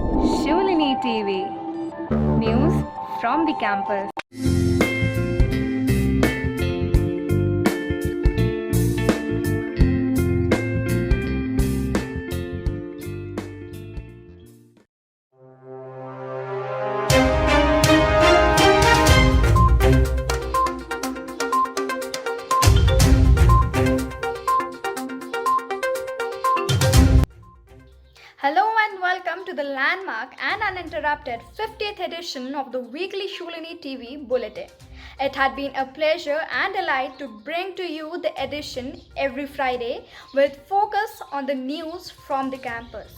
Shulini TV, news from the campus. Hello and welcome to the landmark and uninterrupted 50th edition of the weekly Shulini TV Bulletin. It had been a pleasure and delight to bring to you the edition every Friday with focus on the news from the campus,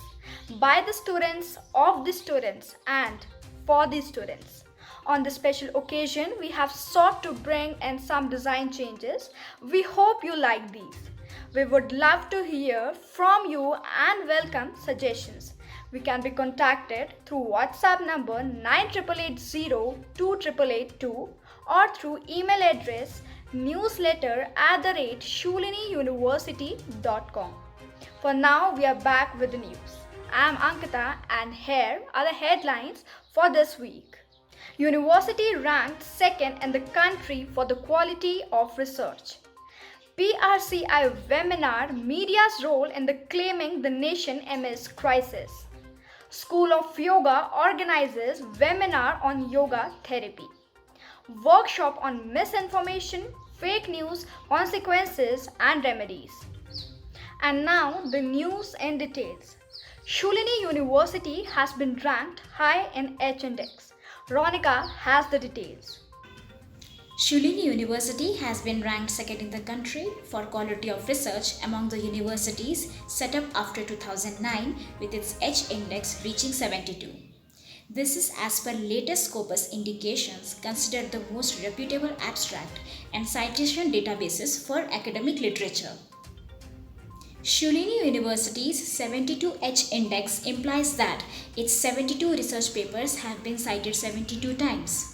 by the students, of the students, and for the students. On this special occasion, we have sought to bring in some design changes. We hope you like these. We would love to hear from you and welcome suggestions. We can be contacted through WhatsApp number 9880 or through email address newsletter@shuliniuniversity.com. For now, we are back with the news. I am Ankita and here are the headlines for this week. University ranked second in the country for the quality of research. PRCI webinar Media's role in the claiming the nation amidst crisis. School of Yoga organizes webinar on yoga therapy. Workshop on misinformation, fake news, consequences and remedies. And now the news in details. Shulini University has been ranked high in H-index. Ronika has the details. Shulini University has been ranked second in the country for quality of research among the universities set up after 2009 with its H-index reaching 72. This is as per latest Scopus indications considered the most reputable abstract and citation databases for academic literature. Shulini University's 72H index implies that its 72 research papers have been cited 72 times.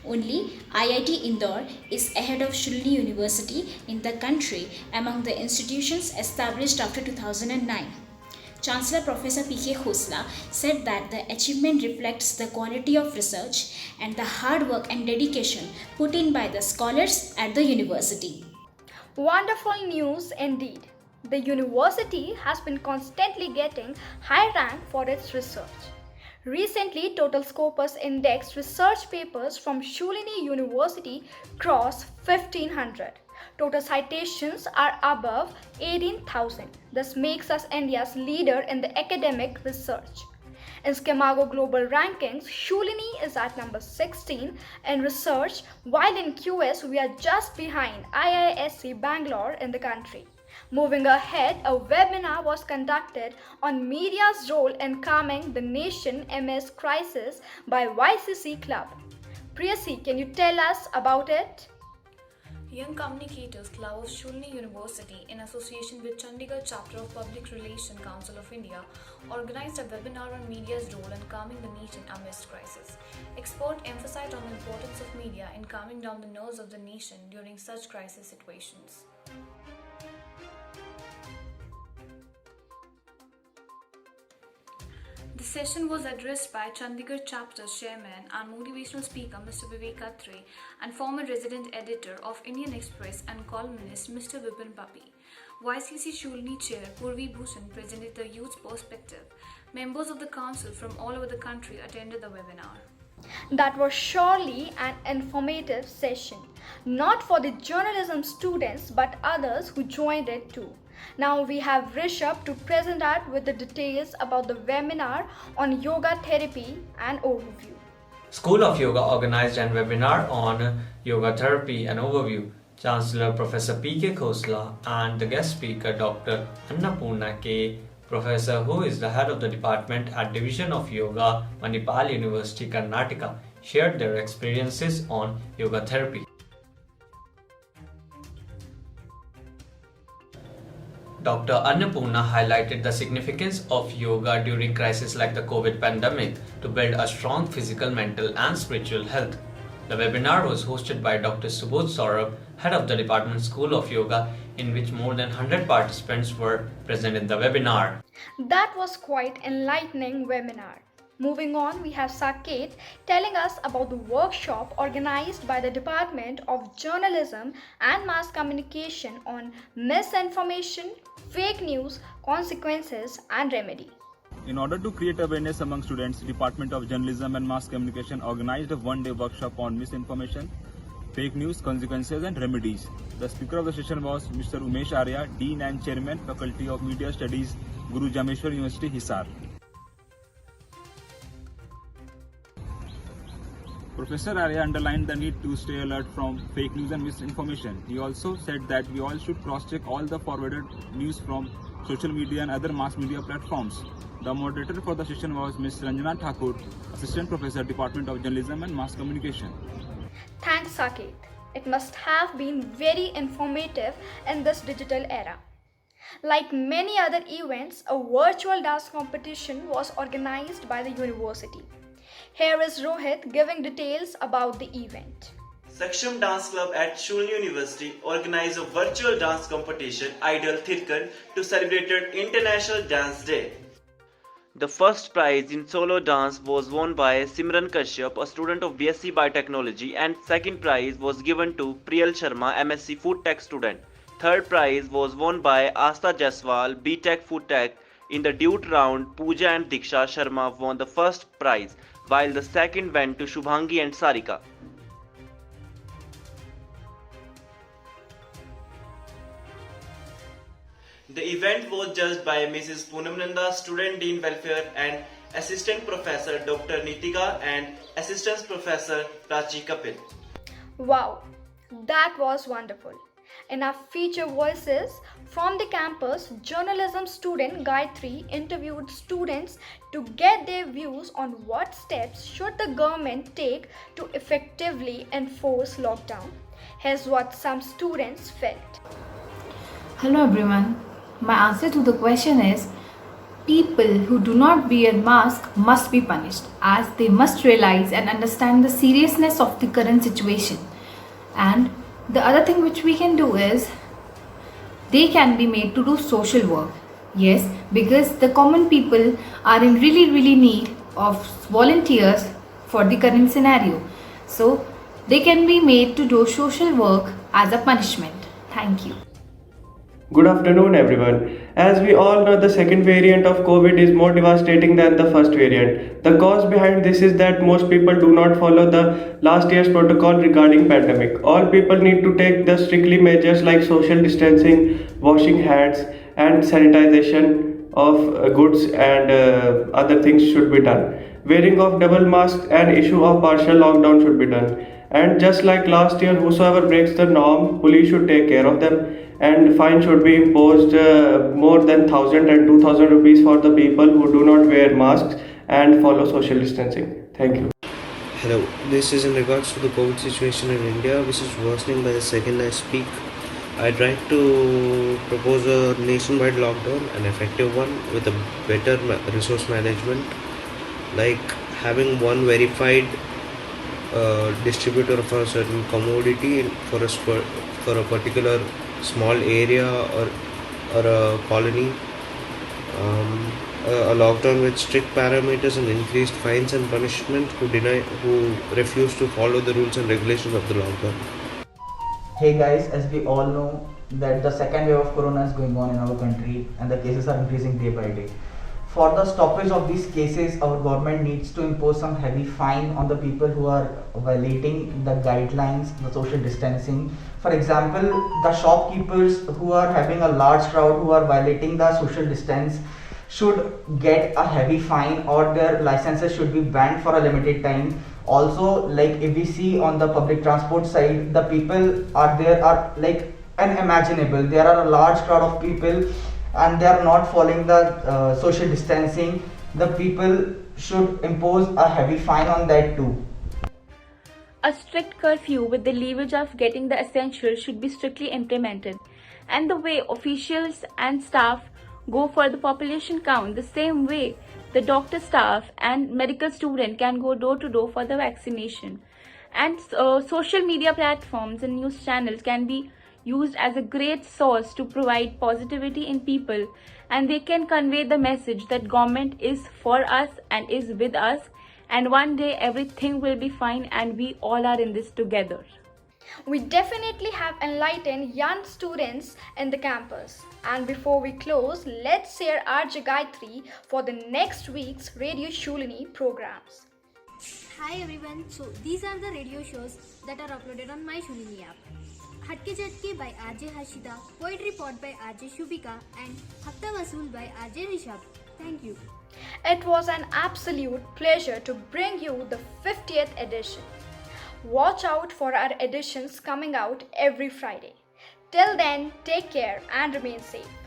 Only IIT Indore is ahead of Shulini University in the country among the institutions established after 2009. Chancellor Professor P.K. Khosla said that the achievement reflects the quality of research and the hard work and dedication put in by the scholars at the university. Wonderful news indeed. The university has been constantly getting high rank for its research. Recently, Total Scopus indexed research papers from Shulini University crossed 1500. Total citations are above 18,000. This makes us India's leader in the academic research. In Schemago Global Rankings, Shulini is at number 16 in research, while in QS we are just behind IISc Bangalore in the country. Moving ahead, a webinar was conducted on media's role in calming the nation amidst crisis by YCC Club. Priyasi, can you tell us about it? Young Communicators Club of Shulini University, in association with Chandigarh Chapter of Public Relations Council of India, organized a webinar on media's role in calming the nation amidst crisis. Experts emphasized on the importance of media in calming down the nerves of the nation during such crisis situations. The session was addressed by Chandigarh Chapter Chairman and motivational speaker Mr. Vivek Khatri and former resident editor of Indian Express and columnist Mr. Vipin Papi. YCC Shulini Chair Purvi Bhushan presented the youth perspective. Members of the council from all over the country attended the webinar. That was surely an informative session, not for the journalism students but others who joined it too. Now we have Rishabh to present us with the details about the webinar on yoga therapy and overview. School of Yoga organized an webinar on yoga therapy and overview. Chancellor Professor P.K. Khosla and the guest speaker Dr. Annapurna K. Professor, who is the head of the department at Division of Yoga, Manipal University, Karnataka, shared their experiences on yoga therapy. Dr. Annapurna highlighted the significance of yoga during crises like the COVID pandemic to build a strong physical, mental and spiritual health. The webinar was hosted by Dr. Subodh Saurabh, head of the Department School of Yoga, in which more than 100 participants were present in the webinar. That was quite enlightening webinar. Moving on, we have Saket telling us about the workshop organized by the Department of Journalism and Mass Communication on misinformation, fake news, consequences, and remedy. In order to create awareness among students, Department of Journalism and Mass Communication organized a one-day workshop on misinformation, fake news, consequences and remedies. The speaker of the session was Mr. Umesh Arya, Dean and Chairman, Faculty of Media Studies, Guru Jameshwar University, Hisar. Professor Arya underlined the need to stay alert from fake news and misinformation. He also said that we all should cross-check all the forwarded news from social media and other mass media platforms. The moderator for the session was Ms. Ranjana Thakur, Assistant Professor, Department of Journalism and Mass Communication. Thanks, Saket. It must have been very informative in this digital era. Like many other events, a virtual dance competition was organized by the university. Here is Rohit giving details about the event. Saksham Dance Club at Shulin University organized a virtual dance competition, Idol Thirkan, to celebrate International Dance Day. The first prize in solo dance was won by Simran Kashyap, a student of BSc Biotechnology, and second prize was given to Priyal Sharma, MSc Food Tech student. Third prize was won by Asta Jaswal, BTech Food Tech. In the duet round, Pooja and Diksha Sharma won the first prize, while the second went to Shubhangi and Sarika. The event was judged by Mrs. Poonam Nanda, Student Dean Welfare, and Assistant Professor Dr. Nitika and Assistant Professor Prachi Kapil. Wow, that was wonderful. In our feature voices from the campus, journalism student Gayatri interviewed students to get their views on what steps should the government take to effectively enforce lockdown. Here's what some students felt. Hello everyone. My answer to the question is people who do not wear mask must be punished, as they must realize and understand the seriousness of the current situation. And the other thing which we can do is they can be made to do social work. Yes, because the common people are in really need of volunteers for the current scenario. So they can be made to do social work as a punishment. Thank you. Good afternoon everyone. As we all know, the second variant of COVID is more devastating than the first variant. The cause behind this is that most people do not follow the last year's protocol regarding pandemic. All people need to take the strictly measures like social distancing, washing hands and sanitization of goods and other things should be done. Wearing of double masks and issue of partial lockdown should be done. And just like last year, whosoever breaks the norm, police should take care of them, and fine should be imposed more than 1,000 and 2,000 rupees for the people who do not wear masks and follow social distancing. Thank you. Hello, this is in regards to the COVID situation in India, which is worsening by the second I speak. I'd like to propose a nationwide lockdown, an effective one with a better resource management, like having one verified distributor for a certain commodity for a particular small area or a colony, a lockdown with strict parameters and increased fines and punishment who refuse to follow the rules and regulations of the lockdown. Hey guys, as we all know that the second wave of corona is going on in our country and the cases are increasing day by day. For the stoppage of these cases, our government needs to impose some heavy fine on the people who are violating the guidelines, the social distancing. For example, the shopkeepers who are having a large crowd who are violating the social distance should get a heavy fine, or their licenses should be banned for a limited time. Also, like if we see on the public transport side, the people are like unimaginable. There are a large crowd of people and they are not following the social distancing. The people should impose a heavy fine on that too. A strict curfew with the leverage of getting the essentials should be strictly implemented, and the way officials and staff go for the population count, the same way the doctor staff and medical student can go door to door for the vaccination. And social media platforms and news channels can be used as a great source to provide positivity in people and they can convey the message that government is for us and is with us, and one day everything will be fine and we all are in this together. We definitely have enlightened young students in the campus. And before we close, let's share RJ Gayatri for the next week's Radio Shulini programs. Hi everyone, so these are the radio shows that are uploaded on my Shulini app. Hatke Jatke by RJ Hashida, Poetry Pod by RJ Shubika, and Hafta Vasool by RJ Rishabh. Thank you. It was an absolute pleasure to bring you the 50th edition. Watch out for our editions coming out every Friday. Till then, take care and remain safe.